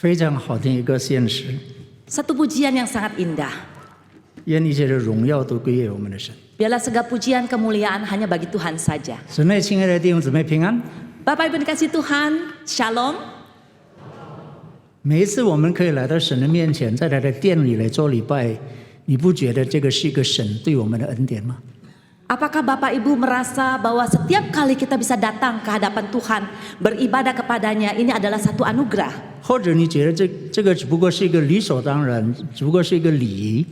非常好听一个现实。 Satu pujian yang sangat indah. 愿一切的荣耀都归于我们的神。 Biarlah segala pujian kemuliaan hanya bagi Tuhan saja. 神内亲爱的弟兄姊妹平安。 Bapak Ibu dikasih Tuhan, Shalom. 每一次我们可以来到神的面前，在他的殿里来做礼拜，你不觉得这个是一个神对我们的恩典吗？ Apakah Bapak Ibu merasa bahwa setiap kali kita bisa datang ke hadapan Tuhan, beribadah kepadanya, ini adalah satu anugerah? 或者你觉得这个只不过是一个理所当然，只不过是一个礼仪？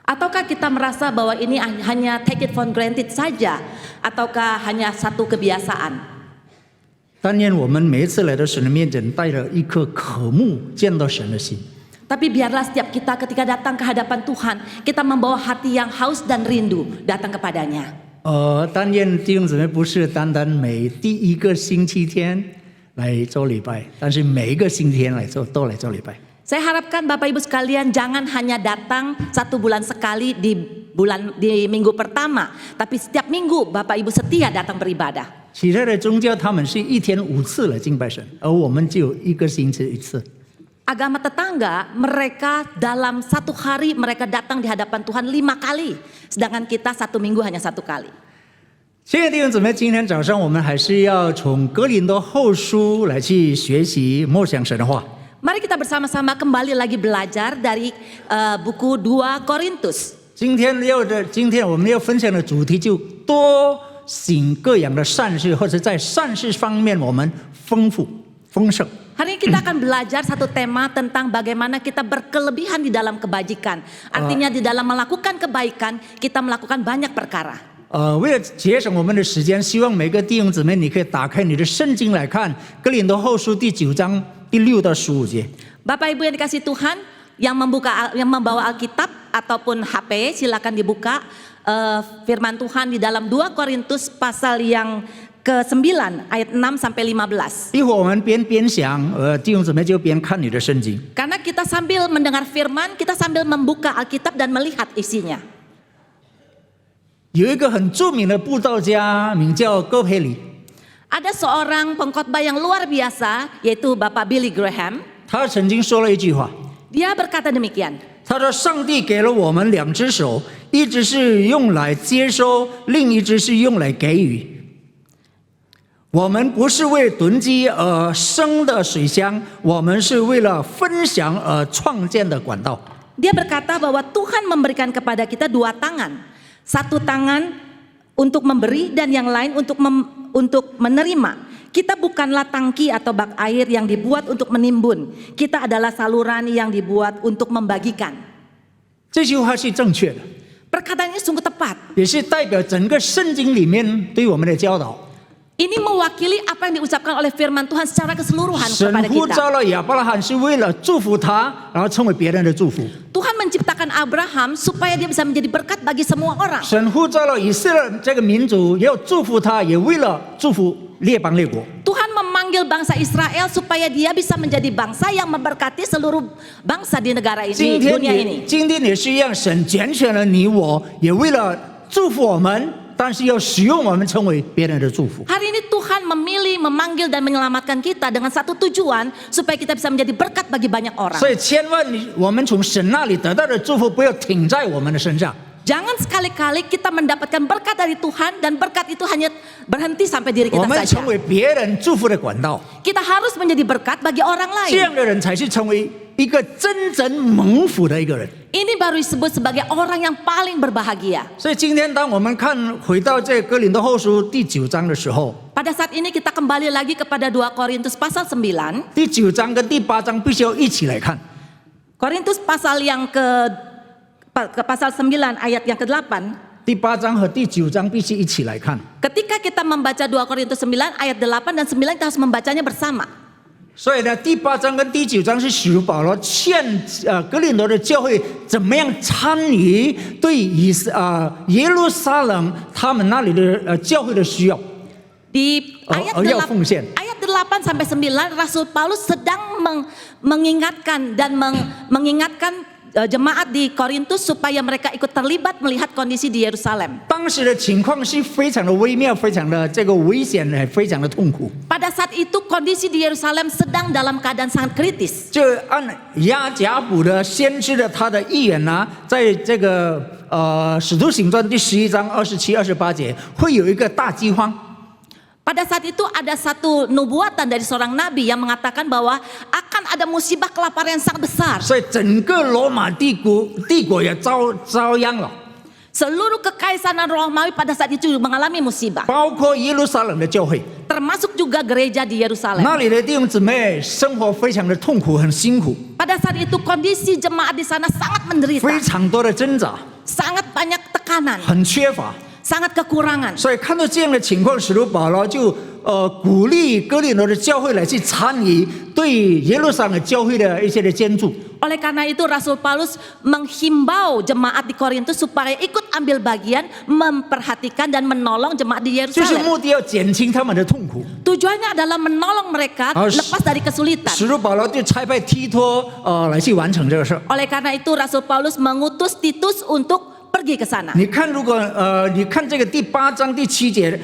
Ataukah kita merasa bahwa ini hanya take it for granted saja, ataukah hanya satu kebiasaan? 但愿我们每一次来到神的面前，带着一颗渴慕见到神的心。 Tapi biarlah setiap kita ketika datang ke hadapan Tuhan, kita membawa hati yang haus dan rindu datang kepadanya. 但愿弟兄姊妹不是单单第一个星期天来做礼拜，但是每一个星期天都来做礼拜。 Saya harapkan Bapak Ibu sekalian jangan hanya datang 1 bulan sekali di minggu pertama, tapi setiap minggu Bapak Ibu setia datang beribadah. 其他的宗教他们是一天5次来敬拜神，而我们只有一个星期1次。 Agama tetangga mereka dalam 1 hari mereka datang di hadapan Tuhan 5 kali, sedangkan kita 1 minggu hanya 1 kali. 亲爱的弟兄姊妹，今天早上我们还是要从哥林多后书来去学习默想神的话。 Mari kita bersama-sama kembali lagi belajar dari buku 2 Korintus. 今天我们要分享的主题就多行各样的善事，或者在善事方面我们丰富丰盛。 Hari ini kita akan belajar satu tema tentang bagaimana kita berkelebihan di dalam kebajikan. Artinya di dalam melakukan kebaikan kita melakukan banyak perkara. 为了节省我们的时间，希望每个弟兄姊妹你可以打开你的圣经来看哥林多后书第9章第6到15节。 Bapak Ibu yang dikasih Tuhan, yang membawa Alkitab ataupun HP silakan dibuka firman Tuhan di dalam 2 Korintus pasal yang ke-9 ayat 6 sampai 15. 一会儿我们边想，弟兄姊妹就边看你的圣经。 Karena kita sambil mendengar firman, kita sambil membuka Alkitab dan melihat isinya. 有一个很著名的布道家，名叫戈培里， Ada seorang pengkhotbah yang luar biasa, yaitu Bapak Billy Graham. 他曾经说了一句话， Dia berkata demikian. 他说：“上帝给了我们2只手，一只是用来接收，另一只是用来给予。我们不是为囤积而生的水箱，我们是为了分享而创建的管道。” Dia berkata bahwa Tuhan memberikan kepada kita 2 tangan. 1 tangan untuk memberi dan yang lain untuk menerima. Kita bukanlah tangki atau bak air yang dibuat untuk menimbun. Kita adalah saluran yang dibuat untuk membagikan. 这句话是正确的， Perkataannya sungguh tepat. 也是代表整个圣经里面对我们的教导。 Ini mewakili apa yang diucapkan oleh firman Tuhan secara keseluruhan 神 kepada 呼 kita. 召了亚伯拉罕是为了祝福他，然后成为别人的祝福。 Tuhan menciptakan Abraham supaya dia bisa menjadi berkat bagi semua orang. 神呼召了以色列这个民族，也要祝福他，也为了祝福列邦列国。 Tuhan memanggil bangsa Israel supaya dia bisa menjadi bangsa yang memberkati seluruh bangsa di negara ini, 今 dunia 天 ini. 也是一样，神拣选了你我，也为了祝福我们，但是要使用我们成为别人的祝福。 Hari ini Tuhan memilih, memanggil dan menyelamatkan kita dengan satu tujuan supaya kita bisa menjadi berkat bagi banyak orang. 所以千万我们从神那里得到的祝福，不要停在我们的身上。 Jangan sekali-kali kita mendapatkan berkat dari Tuhan dan berkat itu hanya berhenti sampai diri 我 kita 们 saja. 成为别人祝福的管道， Kita harus menjadi berkat bagi orang 这 lain. 样的人才是成为一个真正蒙福的一个人。 Ini baru disebut sebagai orang yang paling berbahagia. 所以今天当我们回到这哥林多后书第9章的时候， Pada saat ini kita kembali lagi kepada 2 Korintus pasal 9. 第9章跟第8章必须要一起来看。 Korintus pasal yang ke pasal 9 ayat yang ke-8. 第8章和第9章必须一起来看。 Ketika kita membaca 2 Korintus 9 ayat 8 dan 9 kita harus membacanya bersama. 所以呢，第8章跟第9章是使徒保罗劝哥林多的教会怎么样参与对耶路撒冷他们那里的教会的需要。 Di ayat 8 sampai 9 Rasul Paulus sedang mengingatkan dan mengingatkan jemaat di Korintus supaya mereka ikut terlibat melihat kondisi di Yerusalem. 当时的情况是非常的微妙，非常的这个危险，非常的痛苦。 Pada saat itu kondisi di Yerusalem sedang dalam keadaan sangat kritis. 就按雅甲卜的先知的他的预言呢，在这个使徒行传第11章27、28节，会有一个大饥荒。 Pada saat itu ada satu nubuatan dari seorang nabi yang mengatakan bahwa akan ada musibah kelaparan yang sangat besar. 所以整个罗马帝国也遭殃了， Seluruh kekaisaran Romawi pada saat itu mengalami musibah, 包括耶路撒冷的教会， termasuk juga gereja di Yerusalem. 那里的弟兄姊妹生活非常的痛苦，很辛苦， Pada saat itu kondisi jemaat di sana sangat menderita, 非常多的挣扎， sangat banyak tekanan, 很缺乏。 sangat kekurangan. 所以看到这样的情况，使徒保罗就鼓励哥林多的教会来去参与对耶路撒冷教会的一些的捐助。 Oleh karena itu Rasul Paulus menghimbau jemaat di Korintus supaya ikut ambil bagian memperhatikan dan menolong jemaat di 就是 Yerusalem. 目的要减轻他们的痛苦。 Tujuannya adalah menolong mereka Harus- lepas dari kesulitan. 使徒保罗就差派提托来去完成这个事儿。 Oleh karena itu Rasul Paulus mengutus Titus untuk pergi ke sana. 你看，如果你看这个第8章第7节，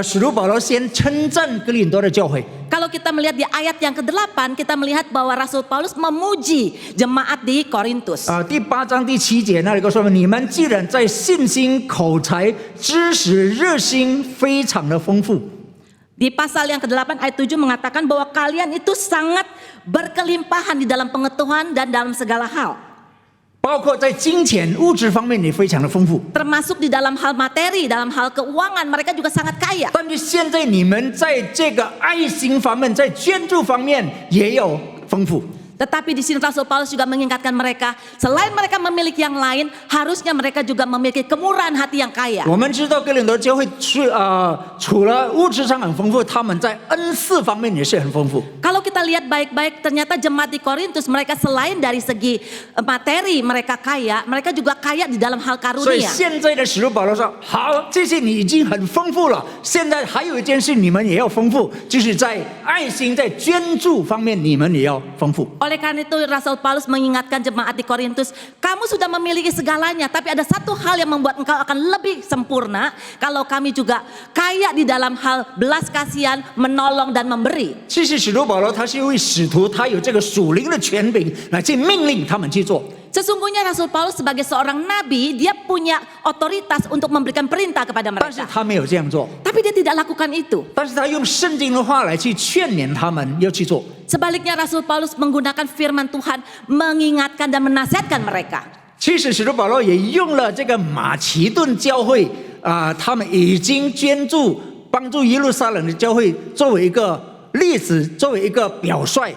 使徒保罗先称赞哥林多的教会， Kalau kita melihat di ayat yang ke-8, kita melihat bahwa Rasul Paulus memuji jemaat di Korintus. 第8章第7节那里说你们既然在信心、口才、知识、热心非常的丰富。 Di pasal yang ke-8 ayat 7 mengatakan bahwa kalian itu sangat berkelimpahan di dalam pengetahuan dan dalam segala hal. 包括在金钱、物质方面也非常的丰富。 Termasuk di dalam hal materi, dalam hal keuangan mereka juga sangat kaya. 但是现在你们在这个爱心方面，在捐助方面也有丰富。 Tetapi di sini Rasul Paulus juga mengingatkan mereka, selain mereka memiliki yang lain, harusnya mereka juga memiliki kemurahan hati yang kaya. 我们知道哥林多教会除了物质上很丰富，他们在恩赐方面也是很丰富。 Kalau kita lihat baik-baik, ternyata jemaat di Korintus mereka selain dari segi materi mereka kaya, mereka juga kaya di dalam hal 所以 karunia. 现在的使徒保罗说：“好，这些你已经很丰富了，现在还有一件事你们也要丰富，就是在爱心、在捐助方面你们也要丰富。” Oleh karena itu Rasul Paulus mengingatkan jemaat di Korintus, kamu sudah memiliki segalanya, tapi ada satu hal yang membuat engkau akan lebih sempurna kalau kami juga kaya di dalam hal belas kasihan, menolong dan memberi. 其实使徒保罗他是一位使徒，他有这个属灵的权柄来去命令他们去做。 Sesungguhnya Rasul Paulus sebagai seorang nabi, dia punya otoritas untuk memberikan perintah kepada 但是 mereka. 他没有这样做， Tapi dia tidak lakukan itu. 但是他用圣经的话来去劝勉他们要去做。 Sebaliknya Rasul Paulus menggunakan firman Tuhan, mengingatkan dan menasihatkan mereka. 其实使徒保罗也用了这个马其顿教会他们已经捐助帮助耶路撒冷的教会作为一个例子，作为一个表率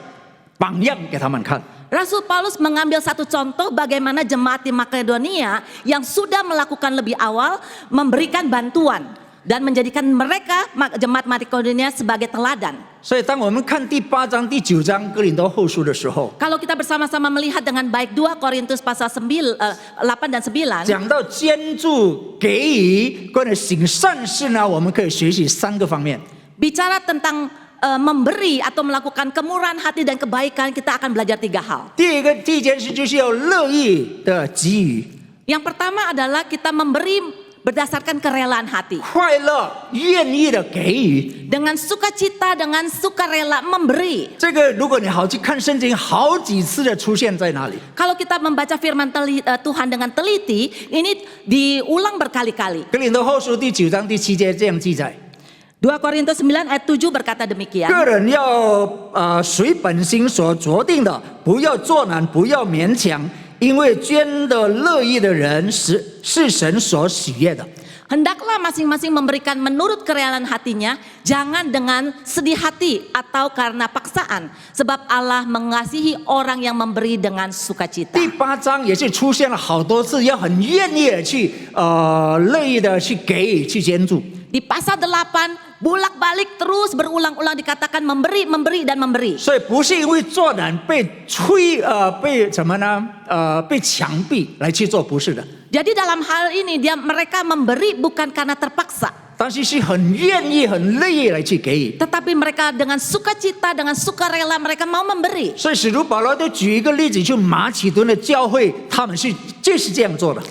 榜样给他们看。 Rasul Paulus mengambil satu contoh bagaimana jemaat di Makedonia yang sudah melakukan lebih awal memberikan bantuan dan menjadikan mereka jemaat Makedonia sebagai teladan. 所以当我们看第8章、第9章哥林多后书的时候， Kalau kita bersama-sama melihat dengan baik 2 Korintus pasal 8 dan 9, 讲到捐助、给予关于行善事呢，我们可以学习3个方面。 bicara tentang memberi atau melakukan kemurahan hati dan kebaikan, kita akan belajar 3 hal. 第一件事就是要乐意的给予， Yang pertama adalah kita memberi berdasarkan kerelaan hati. 快乐、愿意的给予。 Dengan sukacita, dengan sukarela memberi. 这个如果你好去看圣经，好几次的出现在哪里？ Kalau kita membaca firman Tuhan dengan teliti, ini diulang berkali-kali. 哥林多后书第9章第7节这样记载： 2 Korintus 9 ayat 7 berkata demikian. 个人要随本心所酌定的，不要作难，不要勉强，因为捐的乐意的人是神所喜悦的。 Hendaklah masing-masing memberikan menurut kerelaan hatinya, jangan dengan sedih hati atau karena paksaan, sebab Allah mengasihi orang yang memberi dengan sukacita. 第8章也是出现了好多次，要很愿意的去乐意的去给予、去捐助。 Di pasal 8 bolak-balik terus berulang-ulang dikatakan memberi, memberi dan memberi. 所以不是因为做难被被什么呢？被强逼来去做，不是的。 Jadi dalam hal ini mereka memberi bukan karena terpaksa. 但是是很愿意、很乐意来去给予。 tetapi mereka dengan sukacita, dengan sukarela mereka mau memberi. 所以使徒保罗就举一个例子，就马其顿的教会，他们就是这样做的。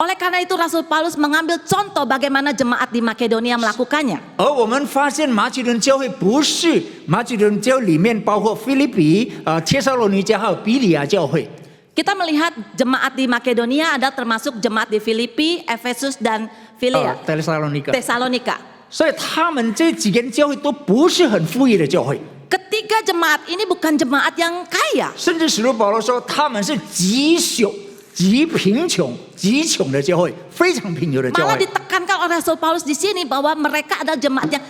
Oleh karena itu Rasul Paulus mengambil contoh bagaimana jemaat di Makedonia melakukannya. 而我们发现马其顿教会不是马其顿教里面包括腓立比、帖撒罗尼迦还有比利亚教会。 Kita melihat jemaat di Makedonia ada termasuk jemaat di Filipi, Efesus dan Filia, 帖撒罗尼迦。 Tesalonika. 所以他们这几间教会都不是很富裕的教会， Ketiga jemaat ini bukan jemaat yang kaya. 甚至使徒保罗说他们是极小、极贫穷、极穷的教会，非常贫穷的教 Malah 会。 ditekankan oleh Rasul Paulus di sini bahwa mereka adalah jemaat yang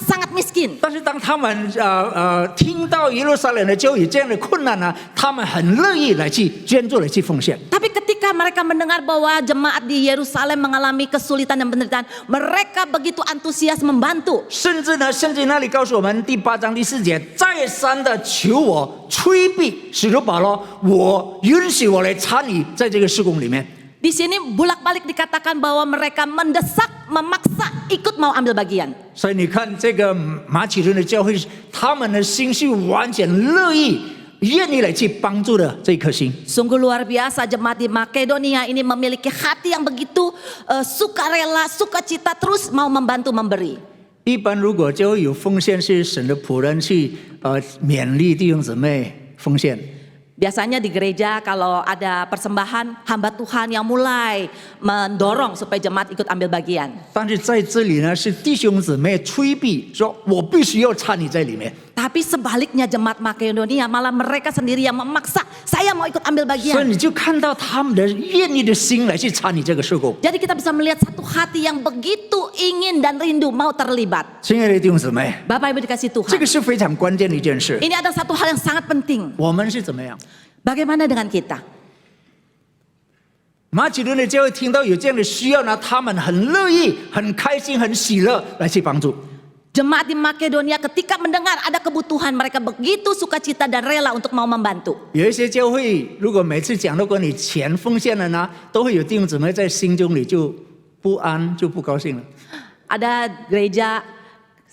sangat miskin. 但是当他们听到耶路撒冷的教会这样的困难呢，他们很乐意来去捐助、来去奉献。 Tapi ketika mereka mendengar bahwa jemaat di Yerusalem mengalami kesulitan dan penderitaan, mereka begitu antusias membantu. 甚至呢，圣经那里告诉我们第8章第4节，再三的求我催逼使徒保罗，我允许我来参与在这个事工里面。 Di sini bolak-balik dikatakan bahwa mereka mendesak, memaksa ikut mau ambil bagian. 所以你看，这个马其顿的教会，他们的心是完全乐意、愿意来去帮助的这一颗心。 Sungguh luar biasa jemaat di Makedonia ini memiliki hati yang begitu sukarela, sukacita terus mau membantu memberi. 一般如果教会有奉献，是神的仆人去勉励弟兄姊妹奉献。 Biasanya di gereja kalau ada persembahan, hamba Tuhan yang mulai mendorong supaya jemaat ikut ambil bagian. 但是在这里呢，是弟兄姊妹催逼说，我必须要参与在里面。 Tapi sebaliknya jemaat Makedonia malah mereka sendiri yang memaksa, saya mau ikut ambil 所以 bagian. 你就看到他们的愿意的心来去参与这个事工。 Jadi kita bisa melihat satu hati yang begitu ingin dan rindu mau terlibat. 亲爱的弟兄姊妹， Bapak Ibu dikasih 这 Tuhan. 个是非常关键的一件事。 Ini ada satu hal yang sangat penting. 我们是怎么样？ Bagaimana dengan kita? 马其顿的教会听到有这样的需要呢，他们很乐意、很开心、很喜乐来去帮助。 Jemaat di Makedonia ketika mendengar ada kebutuhan mereka begitu sukacita dan rela untuk mau membantu. 有一些教会，如果每次讲到关于钱奉献了呢，都会有弟兄姊妹在心中里就不安、就不高兴了。 Ada gereja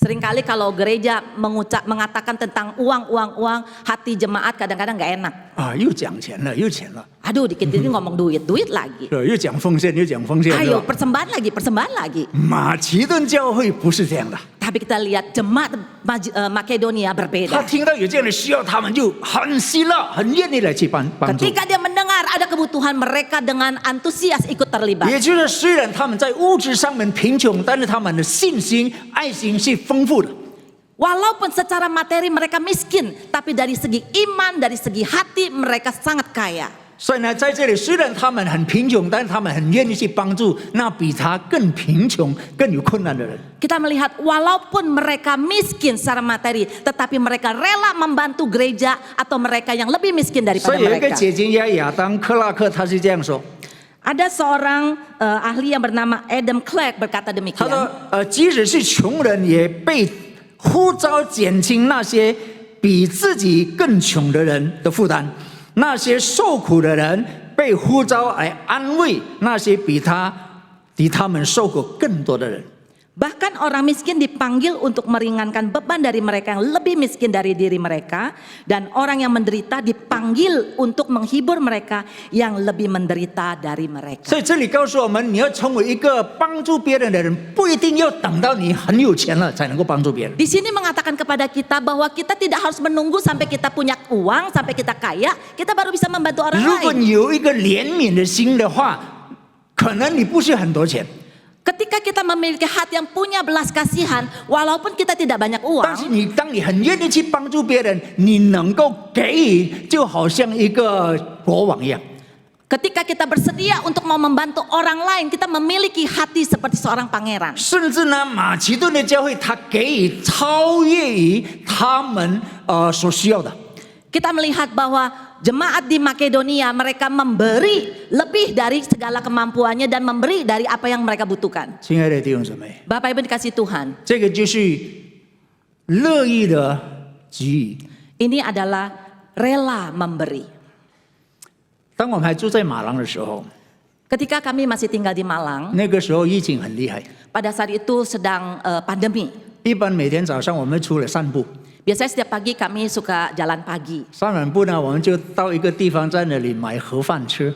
seringkali kalau gereja mengatakan tentang uang, hati jemaat kadang-kadang nggak enak. 啊，又讲钱了，又钱了， Aduh, dikit-dikit ngomong duit lagi. 又讲奉献，又讲奉献，是 Ayo 吧？ persembahan lagi. 马其顿教会不是这样的， Tapi kita lihat jemaat Makedonia 他 berbeda. 听到有这样的需要，他们就很喜乐、很愿意来去帮助。 Ketika dia mendengar ada kebutuhan, mereka dengan antusias ikut terlibat. 也就是虽然他们在物质上面贫穷，但是他们的信心、爱心是丰富的。 Walaupun secara materi mereka miskin, tapi dari segi iman, dari segi hati mereka sangat kaya. 所以呢，在这里虽然他们很贫穷，但是他们很愿意去帮助那比他更贫穷、更有困难的人。 Kita melihat walaupun mereka miskin secara materi, tetapi mereka rela membantu gereja atau mereka yang lebih miskin 所 daripada 以有一个 mereka. 解经家亚当·克拉克，他是这样说： Ada seorang ahli yang bernama Adam Clark berkata 他 demikian. 说，即使是穷人，也被呼召减轻那些比自己更穷的人的负担；那些受苦的人被呼召来安慰那些比他们受苦更多的人。 Bahkan orang miskin dipanggil untuk meringankan beban dari mereka yang lebih miskin dari diri mereka, dan orang yang menderita dipanggil untuk menghibur mereka yang lebih menderita dari mereka. 所以这里告诉我们，你要成为一个帮助别人的人，不一定要等到你很有钱了才能够帮助别人。 Di sini mengatakan kepada kita bahwa kita tidak harus menunggu sampai kita punya uang, sampai kita kaya, kita baru bisa membantu orang 如果 lain. 你有一个怜悯的心的话，可能你不需要很多钱， Ketika kita memiliki hati yang punya belas kasihan, walaupun kita tidak banyak 但是 uang, 当你很愿意去帮助别人，你能够给予，就好像一个国王一样。 ketika kita bersedia untuk mau membantu orang lain, kita memiliki hati seperti seorang pangeran. 甚至呢，马其顿的教会，他给予超越于他们所需要的。 Kita melihat bahwa jemaat di Makedonia mereka memberi lebih dari segala kemampuannya dan memberi dari apa yang mereka butuhkan. 亲爱的弟兄姊妹， Bapak Ibu dikasih Tuhan, 这个就是乐意的给予。 ini adalah rela memberi. 当我们还住在马郎的时候， Ketika kami masih tinggal di Malang, 那个时候疫情很厉害， pada saat itu sedang pandemi. 一般每天早上我们出来散步， Biasanya setiap pagi kami suka jalan pagi. 散完步呢，我们就到一个地方在那里买盒饭吃。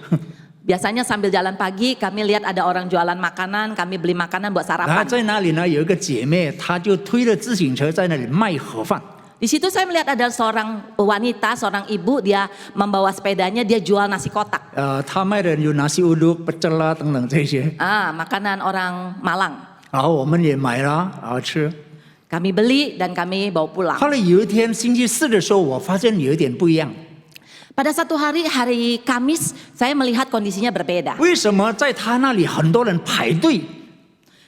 Biasanya sambil jalan pagi kami lihat ada orang jualan makanan, kami beli makanan buat 然后 sarapan. 在那里呢有一个姐妹，她就推着自行车在那里卖盒饭。 Di situ saya melihat ada seorang wanita, seorang ibu, dia membawa sepedanya, dia jual nasi kotak. 她卖的有nasi uduk、pecel啦等等这些， Makanan orang Malang. 然后我们也买了，然后吃。 Kami beli dan kami bawa pulang. 后来有一天星期四的时候，我发现有一点不一样。 Pada satu hari, hari Kamis, saya melihat kondisinya berbeda. 为什么在她那里很多人排队？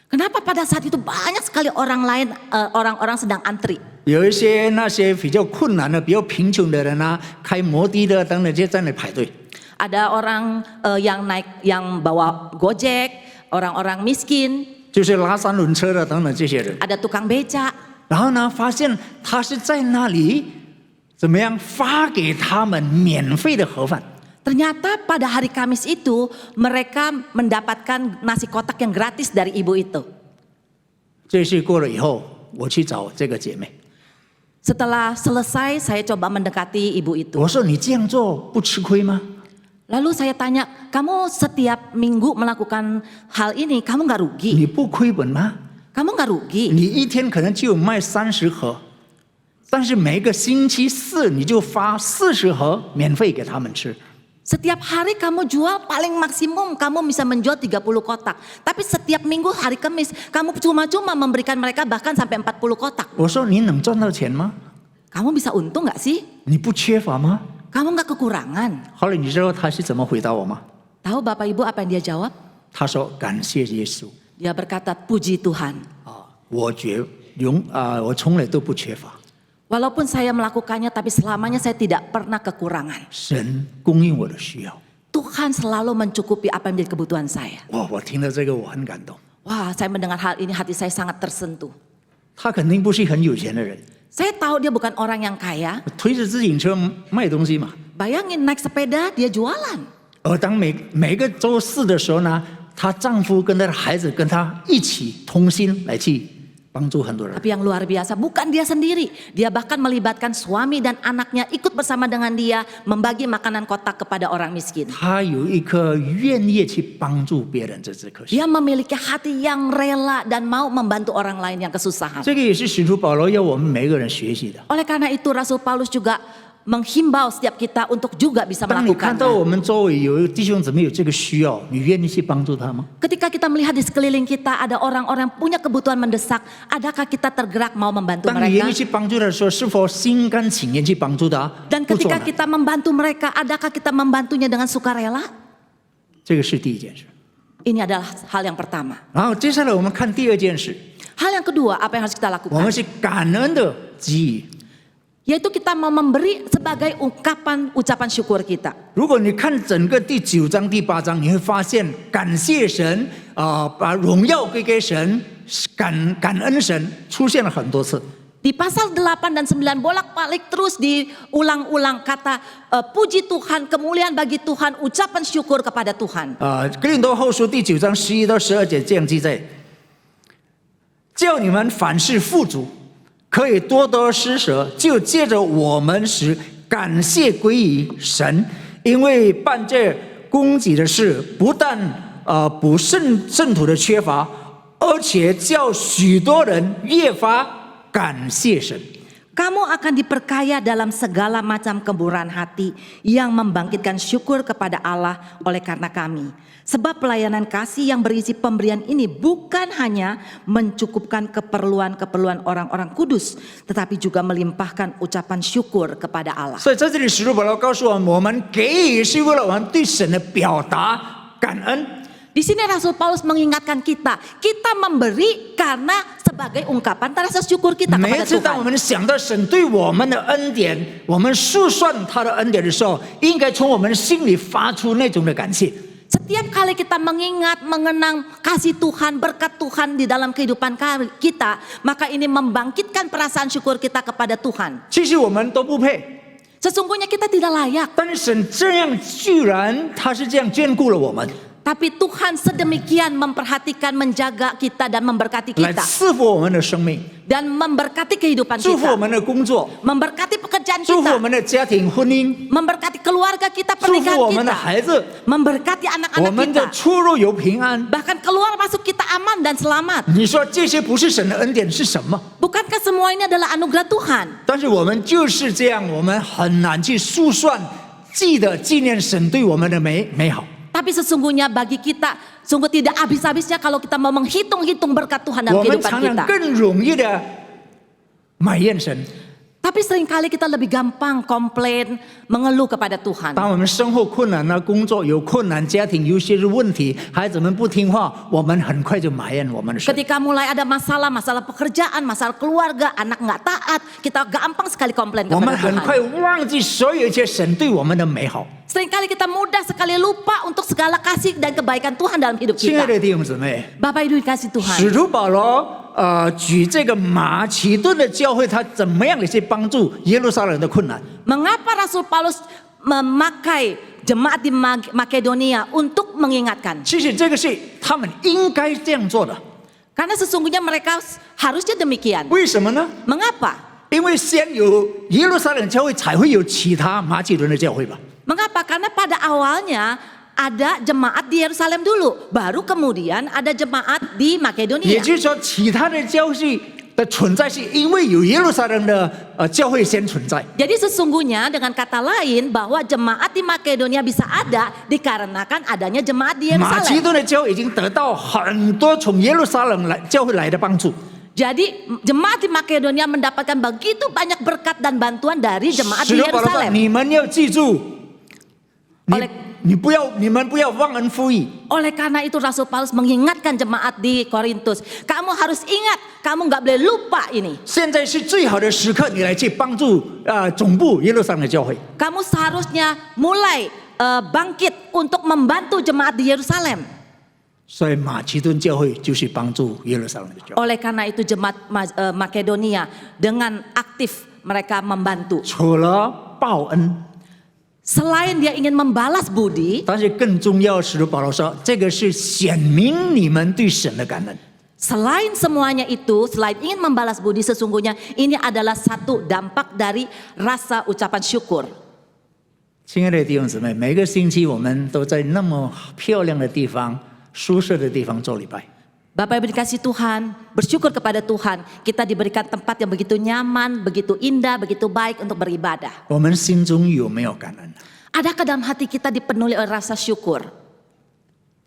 Kenapa pada saat itu banyak sekali orang lain, orang-orang sedang antri. 有一些那些比较困难的、比较贫穷的人啊，开摩的的等等，就在那里排队。 Ada orang yang bawa Gojek, orang-orang miskin, 就是拉三轮车的等等这些人。 ada tukang beca. 然后呢，发现他是在那里怎么样发给他们免费的盒饭。 Ternyata pada hari Kamis itu mereka mendapatkan nasi kotak yang gratis dari ibu itu. 这事过了以后，我去找这个姐妹， Setelah selesai, saya coba mendekati ibu itu. 我说你这样做不吃亏吗？ Lalu saya tanya, kamu setiap minggu melakukan hal ini, kamu nggak rugi? 你不亏本吗？ Kamu nggak rugi? 你一天可能就有卖30盒，但是每个星期四你就发40盒免费给他们吃。 Setiap hari kamu jual paling maksimum kamu bisa menjual 30 kotak. Tapi setiap minggu hari Kamis kamu cuma-cuma memberikan mereka bahkan sampai 40 kotak. 我说你能赚到钱吗？ Kamu bisa untung nggak sih? 你不缺乏吗？ Kamu nggak kekurangan? 后来你知道他是怎么回答我吗？ Tahu Bapak Ibu apa yang dia jawab? 他说感谢耶稣 Dia berkata, puji Tuhan. 啊，我从来都不缺乏。 Walaupun saya melakukannya tapi selamanya saya tidak pernah kekurangan. 神供应我的需要。 Tuhan selalu mencukupi apa yang menjadi kebutuhan saya. 哇，我听到这个我很感动。 Wah, saya mendengar hal ini hati saya sangat tersentuh. 他肯定不是很有钱的人， Saya tahu dia bukan orang yang kaya. 推着自行车卖东西嘛。 Bayangin naik sepeda dia jualan. 而当每个周四的时候呢，她丈夫跟她的孩子跟她一起同心来去帮助很多人。 Tapi yang luar biasa bukan dia sendiri. Dia bahkan melibatkan suami dan anaknya ikut bersama dengan dia membagi makanan kotak kepada orang miskin. 她有一颗愿意去帮助别人这颗心。 Dia memiliki hati yang rela dan mau membantu orang lain yang kesusahan. 这个也是使徒保罗要我们每个人学习的。 Oleh karena itu Rasul Paulus juga menghimbau setiap kita untuk juga bisa 当你看到 melakukannya. 我们周围有弟兄姊妹有这个需要，你愿意去帮助他吗？ Ketika kita melihat di sekeliling kita ada orang-orang punya kebutuhan mendesak, adakah kita tergerak mau membantu 当你愿意 mereka? 去帮助他的时候，是否心甘情愿去帮助他？ Dan 不做 ketika 呢？ kita membantu mereka, adakah kita membantunya dengan sukarela? 这个是第一件事。 Ini adalah hal yang pertama. 然后接下来我们看第二件事， Hal yang kedua, apa yang harus kita 我们 lakukan? 是感恩的给予。 Yaitu kita mau memberi sebagai ucapan syukur kita. 如果你看整个第9章、第8章，你会发现感谢神把荣耀归给神，感恩神出现了很多次。 Di pasal 8 dan 9 bolak-balik terus diulang-ulang kata puji Tuhan, kemuliaan bagi Tuhan, ucapan syukur kepada Tuhan. 哥林多后书第9章11到12节这样记载：叫你们凡事富足，可以多多施舍，就借着我们使感谢归于神，因为办这供给的事，不但补圣徒的缺乏，而且叫许多人越发感谢神。 Kamu akan diperkaya dalam segala macam kemurahan hati yang membangkitkan syukur kepada Allah oleh karena kami. Sebab pelayanan kasih yang berisi pemberian ini bukan hanya mencukupkan keperluan-keperluan orang-orang kudus, tetapi juga melimpahkan ucapan syukur kepada Allah. 所以在这里，使徒保罗告诉我们，我们给予是为了我们对神的表达感恩。 Di sini Rasul Paulus mengingatkan kita memberi karena sebagai ungkapan rasa syukur kita 每一 kepada 次当我 Tuhan. 们想到神对我们的恩典，我们述算他的恩典的时候，应该从我们心里发出那种的感谢。 Setiap kali kita mengingat, mengenang kasih Tuhan, berkat Tuhan di dalam kehidupan kita, maka ini membangkitkan perasaan syukur kita kepada Tuhan. 其实我们都不配， Sesungguhnya kita tidak layak. 但是神这样居然他是这样眷顾了我们。Tapi Tuhan sedemikian memperhatikan, menjaga kita dan memberkati 来 kita 赐福我们的生命， dan memberkati kehidupan 祝福我 kita, 们的工作， memberkati pekerjaan 祝福我 kita, 们的家庭婚姻， memberkati keluarga kita, 祝福 pernikahan 我们的 kita, 孩子， memberkati 我 anak-anak 们的 kita, 出入有平安。 bahkan keluar masuk kita aman dan selamat. 你说这些不是神的恩典是什么？ Bukankah semua ini adalah anugerah Tuhan? 但是我们就是这样，我们很难去数算、记得、纪念神对我们的美好。 Tapi sesungguhnya bagi kita sungguh tidak habis-habisnya kalau kita mau menghitung-hitung berkat Tuhan dalam 我们 kehidupan 常常 kita. 更容易的埋怨神。 Tapi seringkali kita lebih gampang komplain, mengeluh kepada Tuhan. 当我们生活困难了、工作有困难、家庭有些问题、孩子们不听话，我们很快就埋怨我们的神。 Ketika mulai ada masalah pekerjaan, masalah keluarga, anak nggak taat, kita gampang sekali komplain 我们 kepada 很快 Tuhan. 忘记所有一切神对我们的美好。 Seringkali kita mudah sekali lupa untuk segala kasih dan kebaikan Tuhan dalam hidup 亲爱 kita. 的弟兄姊妹， Bapak Ibu dikasih 使 Tuhan. 徒保罗举这个马其顿的教会，他怎么样的去帮助耶路撒冷的困难？ Mengapa Rasul Paulus memakai jemaat di Makedonia untuk mengingatkan? 其实这个是他们应该这样做的。 Karena sesungguhnya mereka harusnya demikian. 为什么呢？ Mengapa? 因为先有耶路撒冷教会，才会有其他马其顿的教会吧。 Mengapa? Karena pada awalnya ada jemaat di Yerusalem dulu, baru kemudian ada jemaat di 也 Makedonia. 就是说，其他的教会的存在是因为有耶路撒冷的教会先存在。 Jadi sesungguhnya dengan kata lain bahwa jemaat di Makedonia bisa ada dikarenakan adanya jemaat di 马其 Yerusalem. 顿的教会已经得到很多从耶路撒冷来教会来的帮助。 Jadi jemaat di Makedonia mendapatkan begitu banyak berkat dan bantuan dari jemaat 使 di 徒保罗说：“ Yerusalem. 你们要记住，你们不要忘恩负义。 Oleh karena itu Rasul Paulus mengingatkan jemaat di Korintus, kamu harus ingat, kamu nggak boleh lupa ini. 现在是最好的时刻，你来去帮助总部耶路撒冷的教会。 Kamu seharusnya mulai bangkit untuk membantu jemaat di Yerusalem. 所以马其顿教会就是帮助耶路撒冷的教会。 Oleh karena itu jemaat Makedonia dengan aktif mereka membantu. 除了报恩， Selain dia ingin membalas budi, 但是更重要，使徒保罗说，这个是显明你们对神的感恩。 selain semuanya itu, selain ingin membalas budi, sesungguhnya ini adalah satu dampak dari rasa ucapan syukur. 亲爱的弟兄姊妹，每个星期我们都在那么漂亮的地方、舒适的地方做礼拜。 Bapak Ibu dikasih Tuhan, bersyukur kepada Tuhan, kita diberikan tempat yang begitu nyaman, begitu indah, begitu baik untuk beribadah. 我们心中有没有感恩？ Adakah dalam hati kita dipenuhi oleh rasa syukur?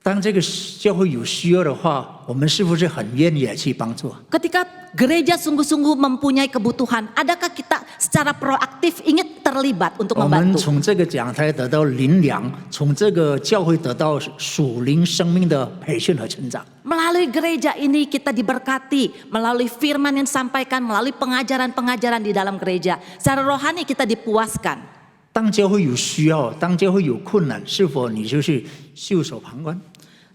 当这个教会有需要的话，我们是不是很愿意来去帮助？ Ketika gereja sungguh-sungguh mempunyai kebutuhan, adakah kita secara proaktif ingin terlibat untuk 我们 membantu? 从这个讲台得到灵粮，从这个教会得到属灵生命的培训和成长。 Melalui gereja ini kita diberkati, melalui firman yang disampaikan, melalui pengajaran-pengajaran di dalam gereja. Secara rohani kita dipuaskan. 当教会有需要，当教会有困难，是否你就是袖手旁观？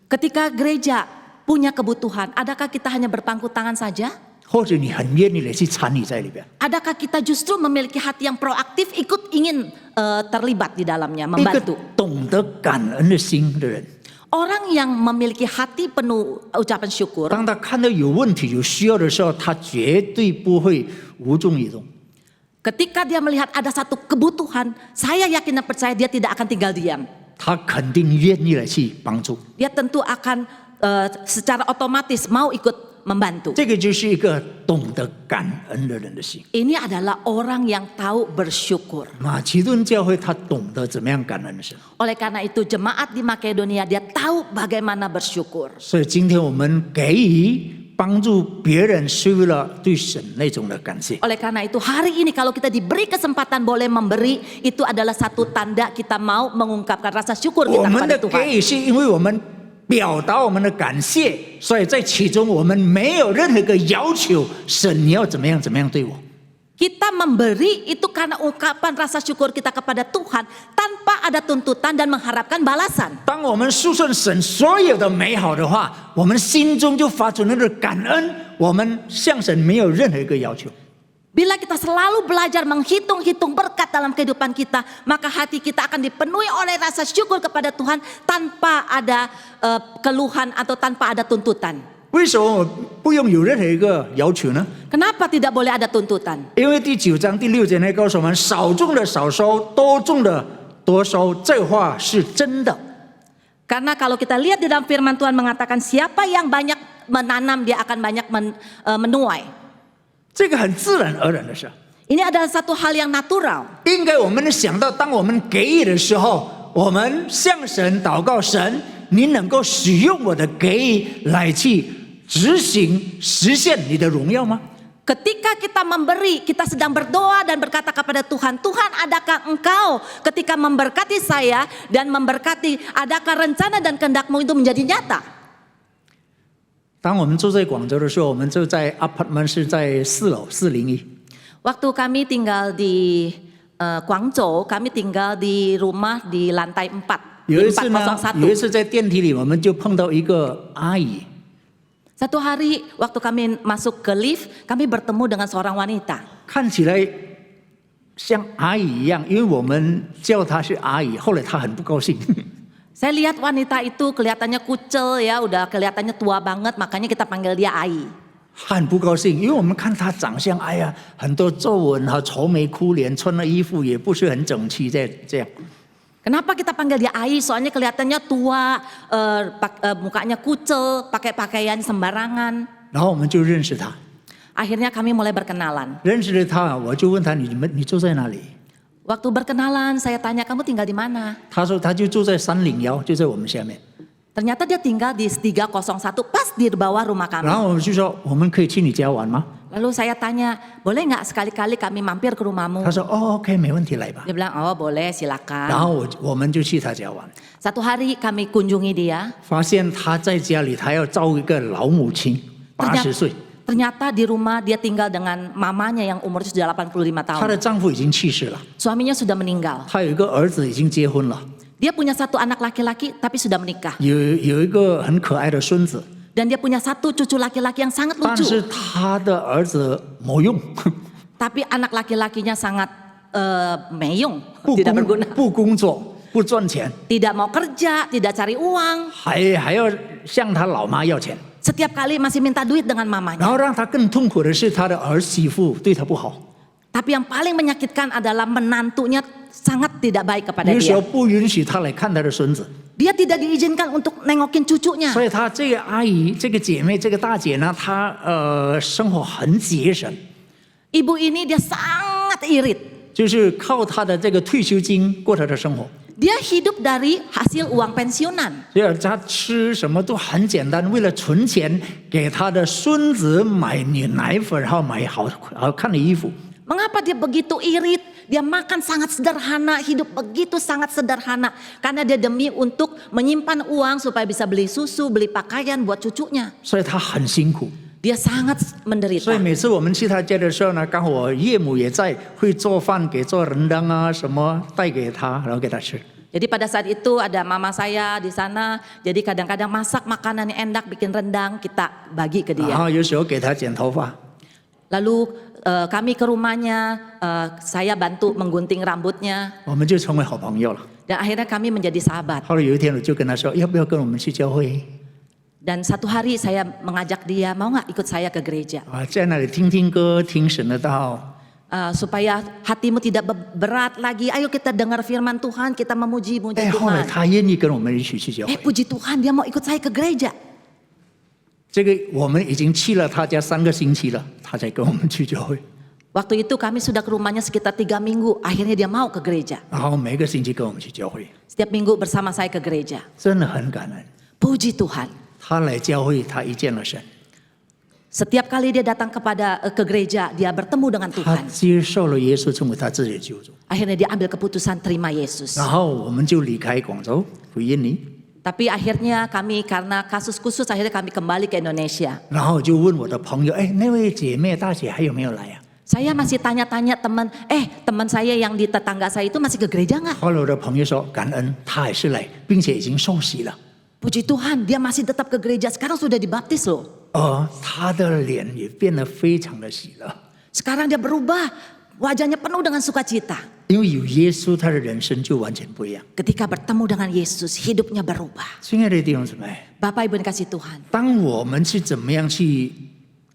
Ketika gereja punya kebutuhan, adakah kita hanya berpangku tangan saja? 或者你很愿意的去参与在里边？ Adakah kita justru memiliki hati yang proaktif, ikut ingin terlibat di dalamnya, 一个 membantu? 懂得感恩的心的人， Orang yang memiliki hati penuh ucapan syukur, 当他看到有问题、有需要的时候，他绝对不会无动于衷。 ketika dia melihat ada satu kebutuhan, saya yakin dan percaya dia tidak akan tinggal diam. 他肯定愿意来去帮助。 Dia tentu akan secara otomatis mau ikut membantu. 这个就是一个懂得感恩的人的心。 Ini adalah orang yang tahu bersyukur. 马其顿教会他懂得怎么样感恩神， Oleh karena itu jemaat di Makedonia dia tahu bagaimana bersyukur. 所以今天我们给予帮助别人，是为了对神那种的感谢。 Oleh karena itu hari ini kalau kita diberi kesempatan boleh memberi, itu adalah satu tanda kita mau mengungkapkan rasa syukur 我 kita 们的 kepada 给 Tuhan. 予是因为我们表达我们的感谢，所以在其中我们没有任何一个要求，神你要怎么样怎么样对我。 Kita memberi itu karena ungkapan rasa syukur kita kepada Tuhan tanpa ada tuntutan dan mengharapkan balasan. 当我们诉说神所有的美好的话，我们心中就发出那个感恩，我们向神没有任何一个要求。Bila kita selalu belajar menghitung-hitung berkat dalam kehidupan kita, maka hati kita akan dipenuhi oleh rasa syukur kepada Tuhan tanpa ada keluhan atau tanpa ada tuntutan. 为什么不用有任何一个要求呢？ Kenapa tidak boleh ada tuntutan? 因为第9章第6节呢告诉我们，少种的少收，多种的多收，这话是真的。 Karena kalau kita lihat di dalam firman Tuhan mengatakan siapa yang banyak menanam dia akan banyak menuai. 这个很自然而然的事。 Ini adalah satu hal yang natural. 应该我们想到，当我们给予的时候，我们向神祷告，神，你能够使用我的给予来去执行实现你的荣耀吗？ Ketika kita memberi, kita sedang berdoa dan berkata kepada Tuhan, Tuhan adakah engkau ketika memberkati saya dan memberkati, adakah rencana dan kehendak-Mu itu menjadi nyata? 当我们住在广州的时候，我们就在 apartment 是在4楼401。 Waktu kami tinggal di Guangzhou, kami tinggal di rumah di lantai 4, 有 di 一次呢，有一 401. 次在电梯里，我们就碰到一个阿姨， Satu hari waktu kami masuk ke lift, kami bertemu dengan seorang wanita. 看起来像阿姨一样，因为我们叫她是阿姨，后来她很不高兴。 Saya lihat wanita itu kelihatannya kucel ya, udah kelihatannya tua banget, makanya kita panggil dia Ai. 她很不高兴，因为我们看她长相，哎呀，很多皱纹和愁眉苦脸，穿的衣服也不是很整齐，这样。 Kenapa kita panggil dia Ai? Soalnya kelihatannya tua, mukanya kucel, pakai pakaian sembarangan. 然后我们就认识她， Akhirnya kami mulai berkenalan. 认识了她，我就问她你住在哪里？ Waktu berkenalan, saya tanya kamu tinggal di mana? 她说她就住在301，就在我们下面。 Ternyata dia tinggal di 301, pas di bawah rumah 然 kami. 后我们就说我们可以去你家玩吗？ Lalu saya tanya, boleh nggak sekali-kali kami mampir ke rumahmu? 她说哦 OK 没问题来吧。 Dia bilang, oh boleh 然 silakan. 后我们就去她家玩， Satu hari kami kunjungi dia. 发现她在家里，她要照顾一个老母亲，80岁， Ternyata di rumah dia tinggal dengan mamanya yang umurnya sudah 85她的 tahun. 丈夫已经去世了， Suaminya sudah meninggal. 她有一个儿子已经结婚了， Dia punya satu anak laki-laki tapi sudah menikah. 有一个很可爱的孙子， Dan dia punya satu cucu laki-laki yang sangat 但是 lucu. 她的儿子没用， Tapi anak laki-lakinya sangat meyong, 不 tidak berguna. 不工作，不赚钱， Tidak mau kerja, tidak cari uang. 还要向她老妈要钱， Setiap kali masih minta duit dengan 然 mamanya. 后让她更痛苦的是，她的儿媳妇对她不好， Tapi yang paling menyakitkan adalah menantunya sangat tidak baik kepada 有时候 dia. 不允许她来看她的孙子。 Dia tidak diizinkan untuk nengokin cucunya. 所以她这个阿姨、这个姐妹、这个大姐呢，她生活很节省， Ibu ini dia sangat irit. 就是靠她的这个退休金过她的生活。 Dia hidup dari hasil uang pensiunan. 所以她吃什么都很简单，为了存钱给她的孙子买奶粉，然后买好看的衣服。 Mengapa dia begitu irit? Dia makan sangat sederhana, hidup begitu sangat sederhana. Karena dia demi untuk menyimpan uang supaya bisa beli susu, beli pakaian buat cucunya. 所以她很辛苦。 Dia sangat 所以 menderita. 每次我们去她家的时候呢，刚好我岳母也在，会做饭给做rendang啊什么带给她，然后给她吃。 Jadi pada saat itu ada mama saya di sana. Jadi kadang-kadang masak makanan yang enak, bikin rendang, kita bagi ke 然 dia. 后有时候给她剪头发。 Lalu kami ke rumahnya, saya bantu menggunting rambutnya. 我们就成为好朋友了。 Dan akhirnya kami menjadi sahabat. 后来有一天我就跟他说，要不要跟我们去教会 Dan satu hari saya mengajak dia, mau nggak ikut saya ke gereja? 啊，在那里听听歌，听神的道。 Supaya hatimu tidak berat lagi. Ayo kita dengar firman Tuhan, kita memuji-muji 哎，后来 Tuhan. 他愿意跟我们一起去教会。 Puji Tuhan, dia mau ikut saya ke gereja. 这个我们已经去了他家3个星期了，他才跟我们去教会。 Waktu itu kami sudah ke rumahnya sekitar 3 minggu. Akhirnya dia mau ke gereja. 然后每个星期跟我们去教会， Setiap minggu bersama saya ke gereja. 真的很感恩。 Puji Tuhan. 他来教会，他一见了神， Setiap kali dia datang ke gereja, dia bertemu dengan 他 Tuhan. 接受了耶稣成为他自己的救主。 Akhirnya dia ambil keputusan terima Yesus. 然后我们就离开广州回印尼， Tapi akhirnya kami karena kasus khusus akhirnya kami kembali ke Indonesia. 然后就问我的朋友，哎，那位姐妹大姐还有没有来呀、 Saya masih tanya-tanya teman saya yang di tetangga saya itu masih ke gereja nggak? 后来我的朋友说，感恩他还是来，并且已经受洗了。 Puji Tuhan, dia masih tetap ke gereja. Sekarang sudah dibaptis loh. 他的脸也变得非常的喜乐。Sekarang dia berubah, wajahnya penuh dengan sukacita. 因为有耶稣，他的人生就完全不一样。 Ketika bertemu dengan Yesus, hidupnya berubah. 亲爱的弟兄姊妹， Bapak Ibu yang kasih Tuhan. 当我们去怎么样去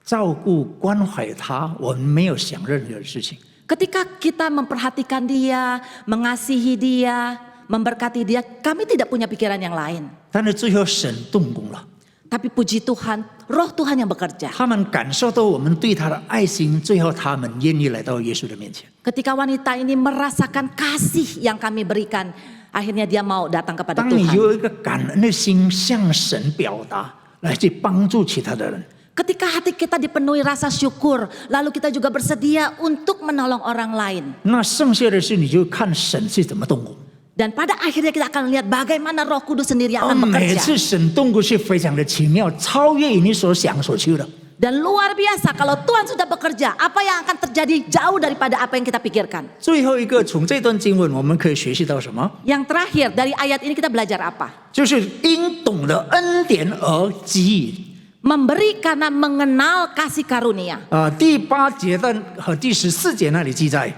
照顾关怀他，我们没有想任何事情。 Ketika kita memperhatikan dia, mengasihi dia, memberkati dia, kami tidak punya pikiran yang lain. 但是最后神动工了， Tapi puji Tuhan, roh Tuhan yang bekerja. 他们感受到我们对他的爱心，最后他们愿意来到耶稣的面前。 Ketika wanita ini merasakan kasih yang kami berikan, akhirnya dia mau datang kepada 当你 Tuhan. 有一个感恩的心向神表达，来去帮助其他的人， Ketika hati kita dipenuhi rasa syukur, lalu kita juga bersedia untuk menolong orang lain. 那剩下的事你就看神是怎么动工。 Dan pada akhirnya kita akan lihat bagaimana Roh Kudus sendiri akan 每 bekerja. 次神动工是非常的奇妙，超越你所想所求的。 Dan luar biasa kalau Tuhan sudah bekerja, apa yang akan terjadi jauh daripada apa yang kita pikirkan. 最后一个，从这段经文我们可以学习到什么？ Yang terakhir dari ayat ini kita belajar apa? 就是因懂得恩典而给予。 Memberi karena mengenal kasih karunia. 第8节和第14节那里记载，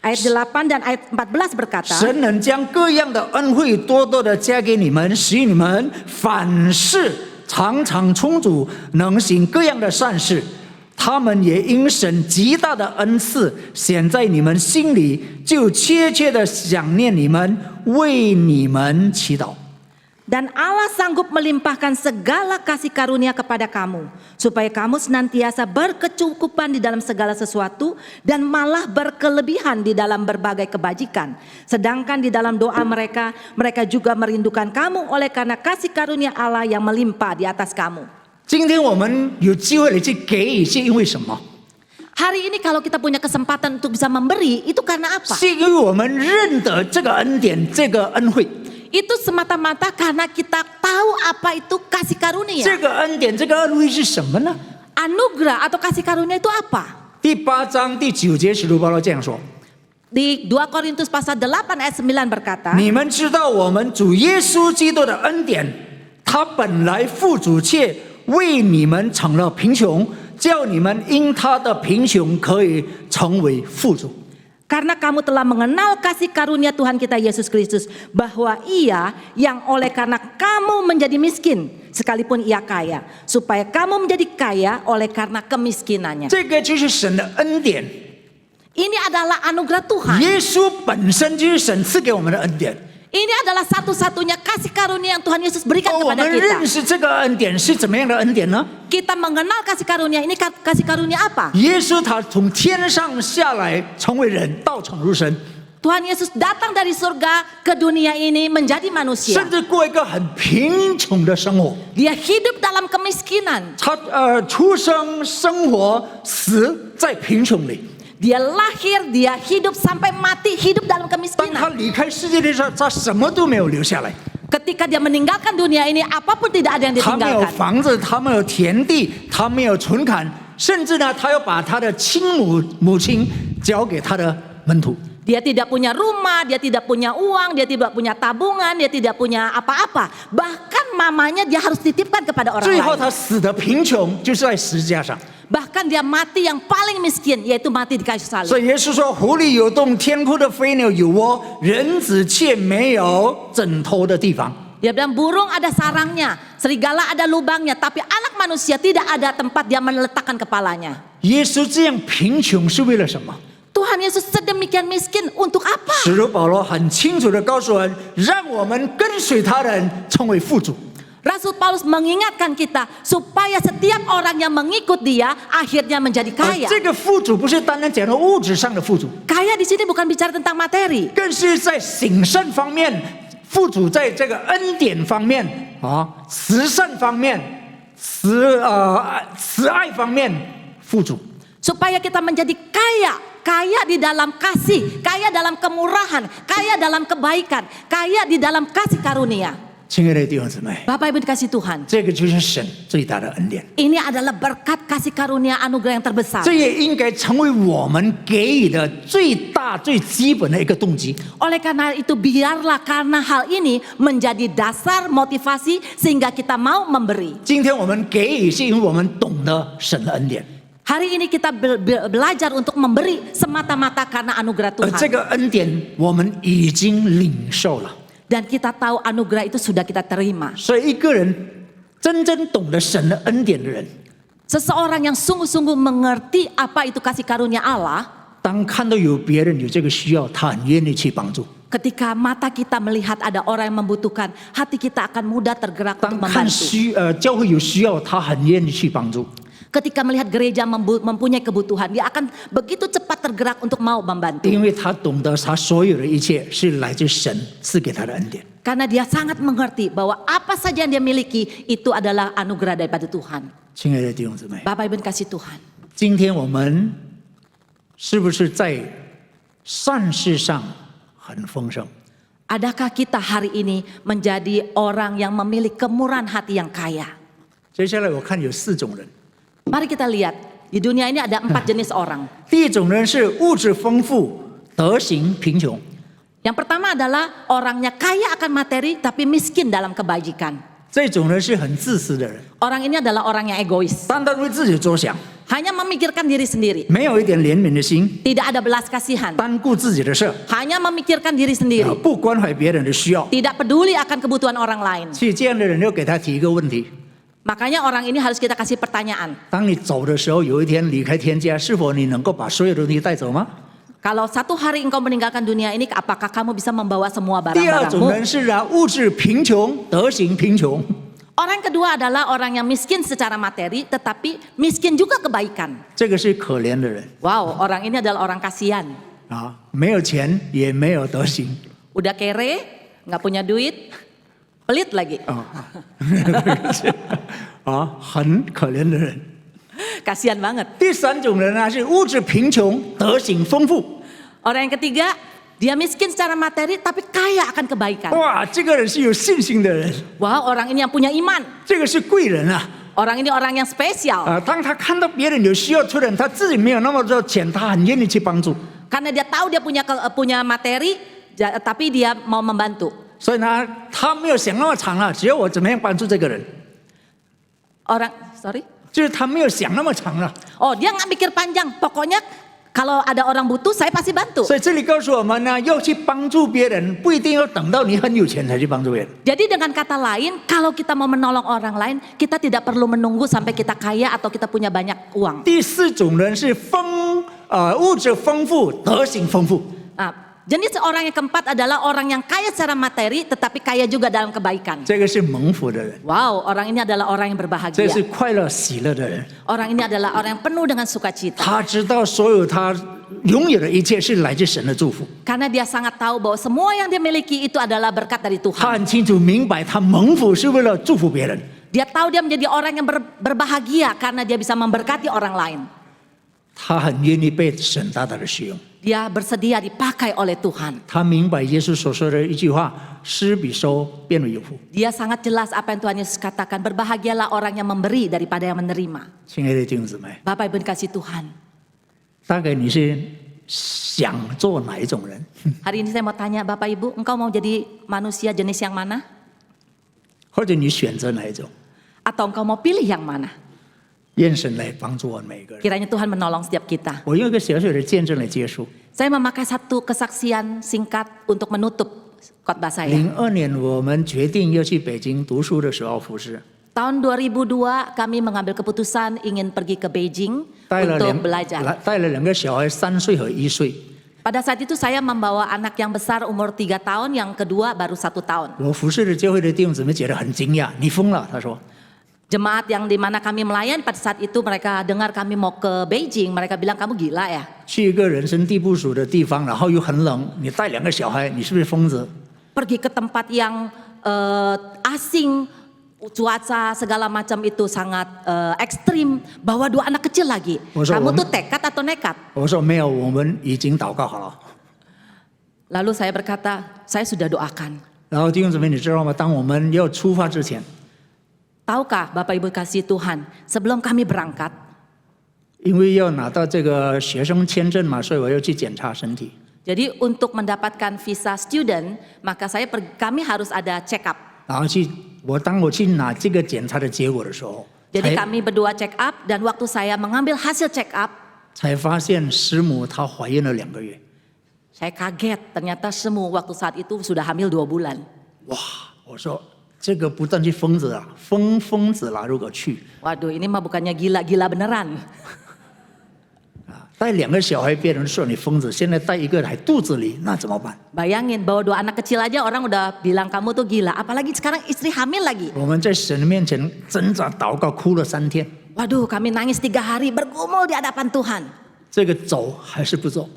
Ayat 8 dan ayat 14 berkata, 神能将各样的恩惠多多的加给你们，使你们凡事常常充足，能行各样的善事。他们也因神极大的恩赐显在你们心里，就切切的想念你们，为你们祈祷。 Dan Allah sanggup melimpahkan segala kasih karunia kepada kamu, supaya kamu senantiasa berkecukupan di dalam segala sesuatu dan malah berkelebihan di dalam berbagai kebajikan. Sedangkan di dalam doa mereka, mereka juga merindukan kamu oleh karena kasih karunia Allah yang melimpah di atas kamu. 今天我们有机会去给予，是因为什么？ Hari ini kalau kita punya kesempatan untuk bisa memberi, itu karena apa? 是因为我们认得这个恩典，这个恩惠。 Itu semata-mata karena kita tahu apa itu kasih karunia. 这个恩典，这个恩惠是什么呢？ Anugerah atau kasih karunia itu apa? 第8章第9节，使徒保罗这样说： Di 2 Korintus pasal 8 ayat 9 berkata, 你们知道我们主耶稣基督的恩典，他本来富足，却为你们成了贫穷，叫你们因他的贫穷可以成为富足。 karena kamu telah mengenal kasih karunia Tuhan kita Yesus Kristus, bahwa Ia yang oleh karena kamu menjadi miskin, sekalipun Ia kaya, supaya kamu menjadi kaya oleh karena kemiskinannya. 这个就是神的恩典， Ini adalah anugerah Tuhan. 耶稣本身就是神赐给我们的恩典。 Ini adalah satu-satunya kasih karunia yang Tuhan Yesus berikan 我 kepada 们 kita. 认识这个恩典是怎么样的恩典呢？ Kita mengenal kasih karunia ini, kasih karunia apa? 耶稣他从天上下来，成为人，道成肉身， Tuhan Yesus datang dari surga ke dunia ini menjadi manusia. 甚至过一个很贫穷的生活。 Dia hidup dalam kemiskinan. 他出生、生活、死在贫穷里。 Dia lahir, dia hidup sampai mati, hidup dalam 当他 kemiskinan. 离开世界的时候，他什么都没有留下来。 Ketika dia meninggalkan dunia ini, apapun tidak ada yang 他没有 ditinggalkan. 房子，他没有田地，他没有存款，甚至呢，他要把他的亲母亲交给他的门徒。 Dia tidak punya rumah, dia tidak punya uang, dia tidak punya tabungan, dia tidak punya apa-apa. Bahkan mamanya dia harus titipkan kepada orang 最后 lain. 他死的贫穷，就是在十字架上。 Bahkan dia mati yang paling miskin, yaitu mati di kayu 所 salib. 以耶稣说：“湖里有洞，天空的飞鸟有窝，人子却没有枕头的地方。” Dia bilang burung ada sarangnya, serigala ada lubangnya, tapi anak manusia tidak ada tempat dia meletakkan kepalanya. 耶稣这样贫穷是为了什么？ Tuhan Yesus sedemikian miskin untuk apa? 使徒保罗很清楚地告诉我们，让我们跟随他人成为富足。 Rasul Paulus mengingatkan kita supaya setiap orang yang mengikut dia akhirnya menjadi 而 kaya. 这个富足不是单单讲到物质上的富足， Kaya di sini bukan bicara tentang materi, 更是在行善方面富足，在这个恩典方面慈善方面、慈爱方面富足。 supaya kita menjadi kaya, kaya di dalam kasih, kaya dalam kemurahan, kaya dalam kebaikan, kaya di dalam kasih karunia. 亲爱的弟兄姊妹， Bapak Ibu dikasih Tuhan, 这个就是神最大的恩典， ini adalah berkat kasih karunia anugerah yang terbesar. 这也应该成为我们给予的最大最基本的一个动机。 Oleh karena itu biarlah karena hal ini menjadi dasar motivasi sehingga kita mau memberi. 今天我们给予，是因为我们懂得神的恩典。Hari ini kita belajar untuk memberi semata-mata karena anugerah 而这 Tuhan. 个恩典我们已经领受了。 Dan kita tahu anugerah itu sudah kita terima. 所以一个人真正懂得神的恩典的人， Seseorang yang sungguh-sungguh mengerti apa itu kasih karunia Allah, 当看到有别人有这个需要，他很愿意去帮助。 ketika mata kita melihat ada orang yang membutuhkan, hati kita akan mudah tergerak 当 untuk 看 membantu. 教会有需要，他很愿意去帮助。 Ketika melihat gereja mempunyai kebutuhan, dia akan begitu cepat tergerak untuk mau membantu. 因为他懂得他所有的一切是来自神赐给他的恩典。 Karena dia sangat mengerti bahwa apa saja yang dia miliki itu adalah anugerah daripada Tuhan. 亲爱的弟兄姊妹， Bapak Ibu kasih Tuhan. 今天我们是不是在善事上很丰盛？ Adakah kita hari ini menjadi orang yang memiliki kemurahan hati yang kaya? 接下来我看有4种人。 Mari kita lihat, di dunia ini ada 4 jenis orang. 第一种人是物质丰富，德行贫穷。 Yang pertama adalah orangnya kaya akan materi tapi miskin dalam kebajikan. 这种人是很自私的人， Orang ini adalah orang yang egois, 单单为自己着想， hanya memikirkan diri sendiri, 没有一点怜悯的心， tidak ada belas kasihan, 单顾自己的事， hanya memikirkan diri sendiri, 不关怀别人的需要。 tidak peduli akan kebutuhan orang lain. 所以这样的人要给他提一个问题： Makanya orang ini harus kita kasih pertanyaan. 当你走的时候，有一天离开天家，是否你能够把所有的东西带走吗？ Kalau satu hari engkau meninggalkan dunia ini, apakah kamu bisa membawa semua 第二种 barang-barangmu? 人是物质贫穷，德行贫穷。 Orang kedua adalah orang yang miskin secara materi, tetapi miskin juga kebaikan. 这个是可怜的人 Wow, orang ini adalah orang kasihan. 啊，没有钱也没有德行 Udah kere, nggak punya duit, pelit lagi. 啊，啊，很可怜的人。 Kasihan banget. 第三种人呢是物质贫穷，德行丰富。 Orang yang ketiga, dia miskin secara materi tapi kaya akan kebaikan. 哇，这个人是有信心的人， Wow, orang ini yang punya iman. 这个是贵人啊！ Orang ini orang yang spesial. 啊，当他看到别人有需要出人，他自己没有那么多钱，他很愿意去帮助。 Karena dia tahu dia punya materi, tapi dia mau membantu. 所以呢，他没有想那么长了，只要我怎么样帮助这个人， Sorry? 就是他没有想那么长了。 Oh, dia nggak mikir panjang. Pokoknya kalau ada orang butuh, saya pasti bantu. 所以这里告诉我们呢，要去帮助别人，不一定要等到你很有钱才去帮助别人。 Jadi dengan kata lain, kalau kita mau menolong orang lain, kita tidak perlu menunggu sampai kita kaya atau kita punya banyak uang. 第四种人是物质丰富，德行丰富。 Nah, jenis orang yang keempat adalah orang yang kaya secara materi, tetapi kaya juga dalam kebaikan. 这个是蒙福的人， Wow, orang ini adalah orang yang 这 berbahagia. 是快乐喜乐的人。 Orang ini adalah orang yang penuh dengan sukacita. 他知道所有他拥有的一切是来自神的祝福， Karena dia sangat tahu bahwa semua yang dia miliki itu adalah berkat dari 他 Tuhan. 很清楚明白，他蒙福是为了祝福别人。 Dia tahu dia menjadi orang yang berbahagia karena dia bisa memberkati orang lain. 他很愿意被神大大的使用。 Dia bersedia dipakai oleh Tuhan. 他明白耶稣所说的一句话：“施比受变为有福。 Dia sangat jelas apa yang Tuhan Yesus katakan. Berbahagialah orang yang memberi daripada yang menerima. ”亲爱的弟兄姊妹， Bapak Ibu dikasih Tuhan. 大概你是想做哪一种人？ Hari ini saya mau tanya Bapak Ibu, engkau mau jadi manusia jenis yang mana? 或者你选择哪一种？ Atau engkau mau pilih yang mana? 愿神来帮助我们每一个人。 Kiranya Tuhan menolong setiap kita. 我用一个小小的见证来结束。 Saya memakai satu kesaksian singkat untuk menutup khotbah saya. 02年我们决定要去北京读书的时候服侍， Tahun 2002 kami mengambil keputusan ingin pergi ke Beijing 带了 untuk belajar. 2个小孩，3岁和1岁。 Pada saat itu saya membawa anak yang besar umur 3 tahun, yang kedua baru 1 tahun. 我服侍的教会的弟兄姊妹觉得很惊讶，你疯了？他说。 Jemaat yang di mana kami melayani pada saat itu mereka dengar kami mau ke Beijing, mereka bilang kamu gila ya. 去一个人生地不熟的地方，然后又很冷，你带2个小孩，你是不是疯子？ Pergi ke tempat yang asing, cuaca segala macam itu sangat ekstrim, bawa 2 anak kecil lagi. Masa Kamu om- tuh tekad atau nekat? 我说没有，我们已经祷告好了。 Lalu saya berkata, saya sudah doakan. 然后弟兄姊妹，你知道吗？当我们要出发之前， Tahukah Bapak Ibu kasih Tuhan, sebelum kami berangkat, 因为要拿到这个学生签证嘛，所以我要去检查身体。 jadi untuk mendapatkan visa student, maka kami harus ada check up. 然后当我去拿这个检查的结果的时候， Jadi kami berdua check up dan waktu saya mengambil hasil check up, 才发现师母她怀孕了2个月。 saya kaget ternyata semu waktu saat itu sudah hamil 2 bulan. 哇！我说这个不但是疯子啊，疯子啦！如果去 Waduh, ini mah bukannya gila-gila beneran. 啊，带2个小孩，别人说你疯子，现在带1个还肚子里，那怎么办？ Bayangin bawa 2 anak kecil aja orang udah bilang kamu tuh gila, apalagi sekarang istri hamil lagi. 我们在神面前挣扎祷告，哭了3天。 Waduh, kami nangis 3 hari bergumul di hadapan Tuhan. 这个走还是不走？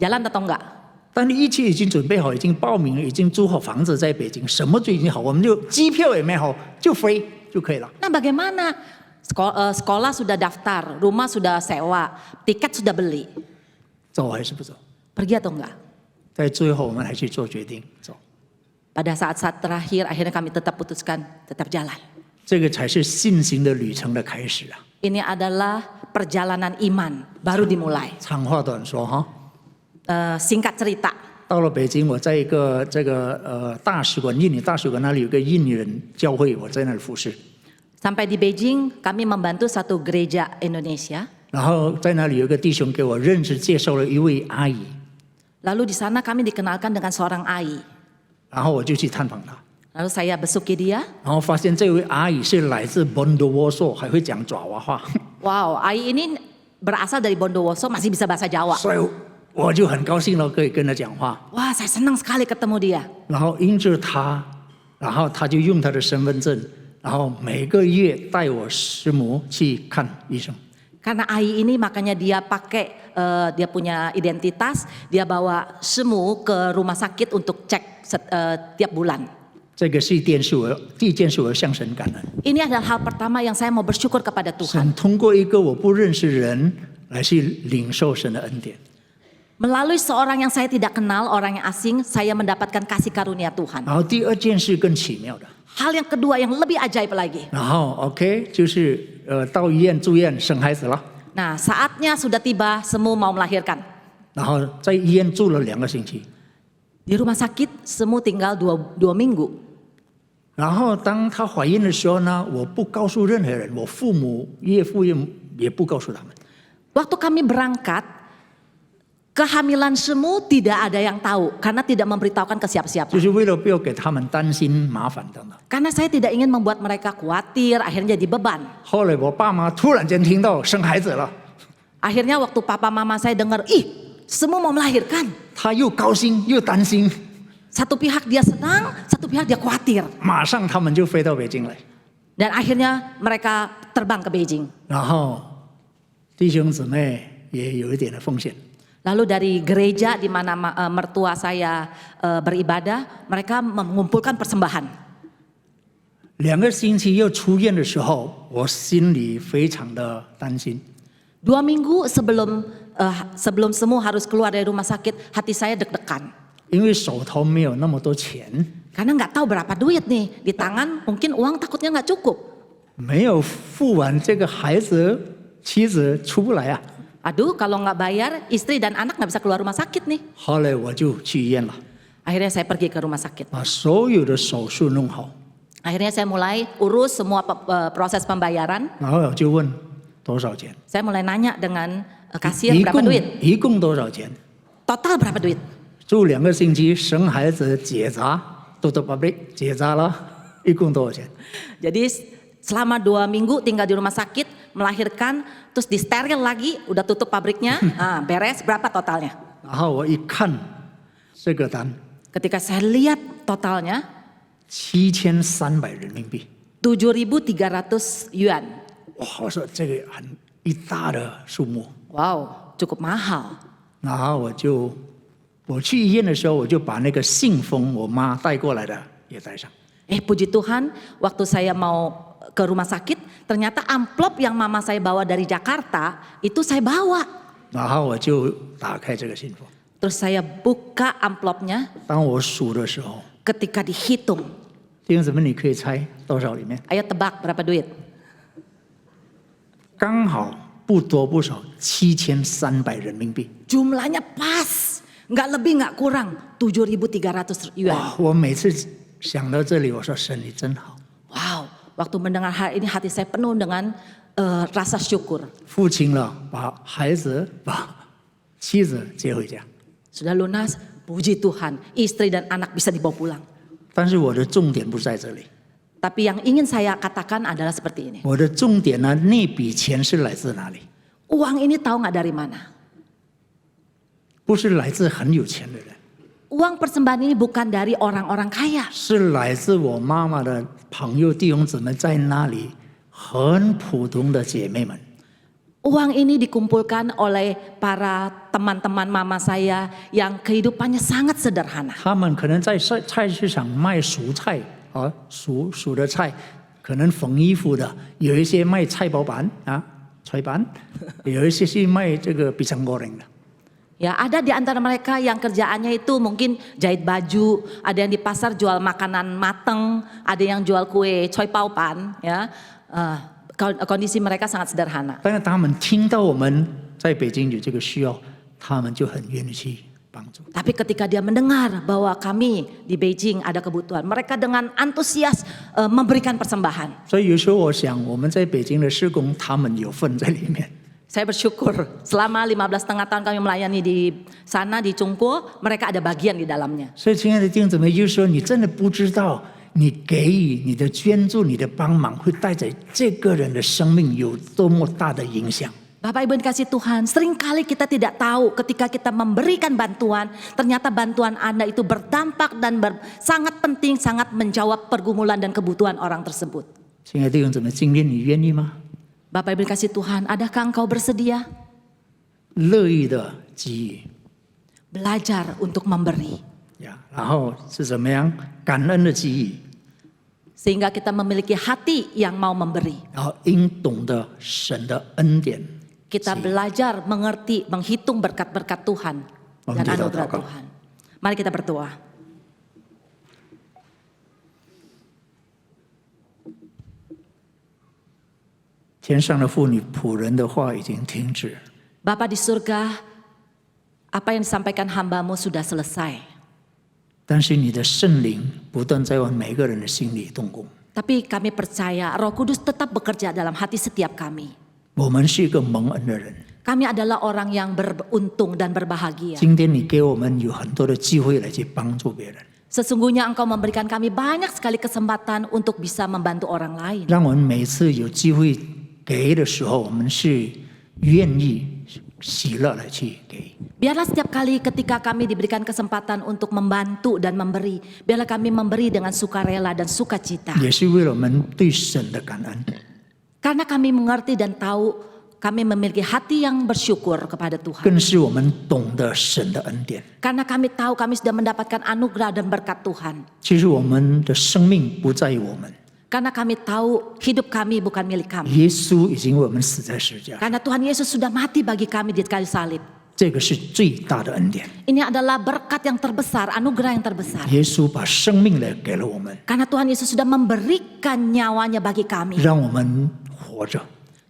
Jalan atau enggak? 但你一切已经准备好，已经报名了，已经租好房子在北京，什么都已经好，我们就机票也买好，就飞就可以了。 Nah, bagaimana? Sekolah sudah daftar, rumah sudah sewa, tiket sudah beli. 走还是不走？ Pergi atau enggak? 在最后我们还去做决定，走。 Pada saat-saat terakhir akhirnya kami tetap putuskan tetap jalan. 这个才是信心的旅程的开始啊！ Ini adalah perjalanan iman baru dimulai. 长话短说哈， Singkat cerita, 到了北京，我在一个大使馆，印尼大使馆那里有个印尼人教会，我在那里服侍。 sampai di Beijing kami membantu satu gereja Indonesia. 然后在那里有个弟兄给我认识，介绍了一位阿姨， Lalu di sana kami dikenalkan dengan seorang ai. 然后我就去探访她， Lalu saya besuki dia. 然后发现这位阿姨是来自 Bondowoso， 还会讲爪哇话， Wow, ai ini berasal dari Bondowoso, masih bisa bahasa Jawa. 所以我就很高兴了，可以跟她讲话。 Wah, saya senang sekali ketemu dia. 然后因着她，然后她就用她的身份证，然后每个月带我师母去看医生。 Karena ai ini makanya dia pakai dia punya identitas, dia bawa semu ke rumah sakit untuk cek tiap bulan. 这个是第一件事，我要向神感恩。 Ini adalah hal pertama yang saya mau bersyukur kepada Tuhan. 神通过一个我不认识人来去领受神的恩典。 Melalui seorang yang saya tidak kenal, orang yang asing, saya mendapatkan kasih karunia Tuhan. 然后第2件事更奇妙的， Hal yang kedua yang lebih ajaib lagi. 然后 OK 就是到医院住院生孩子了， Nah, saatnya sudah tiba, semu mau melahirkan. 然后在医院住了2个星期。 Di rumah sakit, semu tinggal 2 minggu. 然后当她怀孕的时候呢，我不告诉任何人，我父母、岳父也不告诉他们。 Waktu kami berangkat, kehamilan semu tidak ada yang tahu karena tidak memberitahukan ke siapa-siapa. 就是为了不要给他们担心、麻烦等等。 Karena saya tidak ingin membuat mereka khawatir, akhirnya jadi beban. 后来我爸妈突然间听到生孩子了， Akhirnya waktu papa mama saya dengar, ih, semu mau melahirkan. 他又高兴又担心， Satu pihak dia senang, satu pihak dia khawatir. 马上他们就飞到北京来。 Dan akhirnya mereka terbang ke Beijing. 然后弟兄姊妹也有一点的风险。 Lalu dari gereja di mana mertua saya beribadah, mereka mengumpulkan persembahan. 2个星期又出院的时候，我心里非常的担心。 2 minggu sebelum semu harus keluar dari rumah sakit, hati saya deg-degan. 因为手头没有那么多钱， Karena nggak tahu berapa duit nih di tangan, mungkin uang takutnya nggak cukup. 没有付完这个孩子妻子出不来啊。 Aduh, kalau nggak bayar, istri dan anak nggak bisa keluar rumah sakit nih. 后来我就去医院了， Akhirnya saya pergi ke rumah sakit. 把所有的手术弄好， Akhirnya saya mulai urus semua proses pembayaran. 然后我就问多少钱， Saya mulai nanya dengan kasir 一 berapa 共 duit. 一共多少钱？ Total berapa duit? 住2个星期，生孩子结扎，都结扎了，一共多少钱？ Jadi selama 2 minggu tinggal di rumah sakit, melahirkan, terus di steril lagi, udah tutup pabriknya, beres, berapa totalnya? 然后我一看这个单， Ketika saya lihat totalnya, 7300人民币。 7.300 yuan. 哇，我说这个很一大的数目。 Wow, cukup mahal. 然后我去医院的时候，我就把那个信封我妈带过来的也带上。 Puji Tuhan, waktu saya mau ke rumah sakit, ternyata amplop yang mama saya bawa dari Jakarta, itu saya bawa. 然后我就打开这个信封， Terus saya buka amplopnya, 当我数的时候， ketika dihitung, 弟兄姊妹，你可以猜多少里面？ ayo tebak berapa duit? 刚好不多不少，7300人民币。 Jumlahnya pas, nggak lebih nggak kurang, 7.300 yuan. 哇！我每次想到这里，我说神你真好。 Wow, Waktu mendengar hal ini hati saya penuh dengan rasa syukur. 付清了，把孩子、把妻子接回家。 Sudah lunas, puji Tuhan, istri dan anak bisa dibawa pulang. 但是我的重点不在这里， Tapi yang ingin saya katakan adalah seperti ini. 我的重点呢，那笔钱是来自哪里？ Uang ini tahu nggak dari mana? 不是来自很有钱的人， Uang persembahan ini bukan dari orang-orang kaya. 是来自我妈妈的朋友弟兄姊妹在那里很普通的姐妹们。 Uang ini dikumpulkan oleh para teman-teman mama saya yang kehidupannya sangat sederhana. 他们可能在菜市场卖蔬菜啊，熟的菜，可能缝衣服的，有一些卖菜包板啊，菜板，有一些是卖这个pisang goreng 的。 Ya, ada di antara mereka yang kerjaannya itu mungkin jahit baju, ada yang di pasar jual makanan mateng, ada yang jual kue choy pao pan, ya. Kondisi mereka sangat sederhana. 但是他们听到我们在北京有这个需要，他们就很愿意去帮助。 Tapi ketika dia mendengar bahwa kami di Beijing ada kebutuhan, mereka dengan antusias memberikan persembahan. 所以有时候我想，我们在北京的施工，他们有份在里面。 Saya bersyukur selama 15 setengah tahun kami melayani di sana di Cungko, mereka ada bagian di dalamnya. 所以，亲爱的弟兄姊妹，就是说，你真的不知道，你给予、你的捐助、你的帮忙，会带着这个人的生命有多么大的影响。 Bapak Ibu yang kasih Tuhan, seringkali kita tidak tahu ketika kita memberikan bantuan, ternyata bantuan Anda itu berdampak dan sangat penting, sangat menjawab pergumulan dan kebutuhan orang tersebut. 亲爱的弟兄姊妹，今天你愿意吗？ Bapak Ibu yang kasih Tuhan, adakah engkau bersedia 乐意的给予 belajar untuk memberi? 呀，然后是怎么样感恩的给予， Sehingga kita memiliki hati yang mau memberi. 然后应懂得神的恩典。 Kita belajar mengerti, menghitung berkat-berkat Tuhan dan anugerah Tuhan. Mari kita berdoa. “天上的父，你仆人的话已经停止， Bapa di surga, apa yang disampaikan hamba-Mu sudah selesai. 但是你的圣灵不断在我们每个人的心里动工。 Tapi kami percaya Roh Kudus tetap bekerja dalam hati setiap kami. 我们是一个蒙恩的人， Kami adalah orang yang beruntung dan berbahagia. 今天你给我们有很多的机会来去帮助别人， Sesungguhnya Engkau memberikan kami banyak sekali kesempatan untuk bisa membantu orang lain. 让我们每次有机会给的时候，我们是愿意喜乐来去给。 Biarlah setiap kali ketika kami diberikan kesempatan untuk membantu dan memberi, biarlah kami memberi dengan sukarela dan sukacita. 也是为了我们对神的感恩。 Karena kami mengerti dan tahu kami memiliki hati yang bersyukur kepada Tuhan. 更是我们懂得神的恩典。 Karena kami tahu kami sudah mendapatkan anugerah dan berkat Tuhan. 其实我们的生命不在于我们， Karena kami tahu hidup kami bukan milik kami. 耶稣已经为我们死在十字架， Karena Tuhan Yesus sudah mati bagi kami di kayu salib. 这个是最大的恩典。 Ini adalah berkat yang terbesar, anugerah yang terbesar. 耶稣把生命来给了我们， Karena Tuhan Yesus sudah memberikan nyawanya bagi kami. 让我们活着。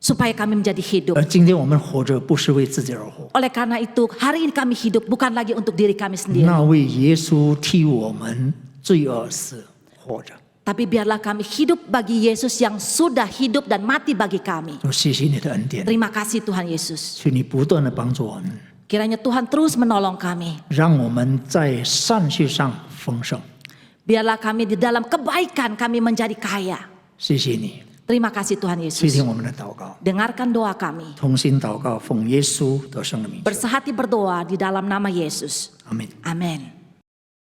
Supaya kami menjadi hidup. 而今天我们活着不是为自己而活， Oleh karena itu hari ini kami hidup bukan lagi untuk diri kami sendiri. 那为耶稣替我们罪恶死活着。 Tapi biarlah kami hidup bagi Yesus yang sudah hidup dan mati bagi kami. 就谢谢你的恩典， Terima kasih Tuhan Yesus. 求你不断的帮助我们， Kiranya Tuhan terus menolong kami. 让我们在善事上丰盛。 Biarlah kami di dalam kebaikan kami menjadi kaya. 谢谢你， Terima kasih Tuhan 垂 Yesus. 听我们的祷告， Dengarkan doa kami. 同心祷告，奉耶稣得胜的名求， Bersehati berdoa di dalam nama Yesus. 阿门。 Amin.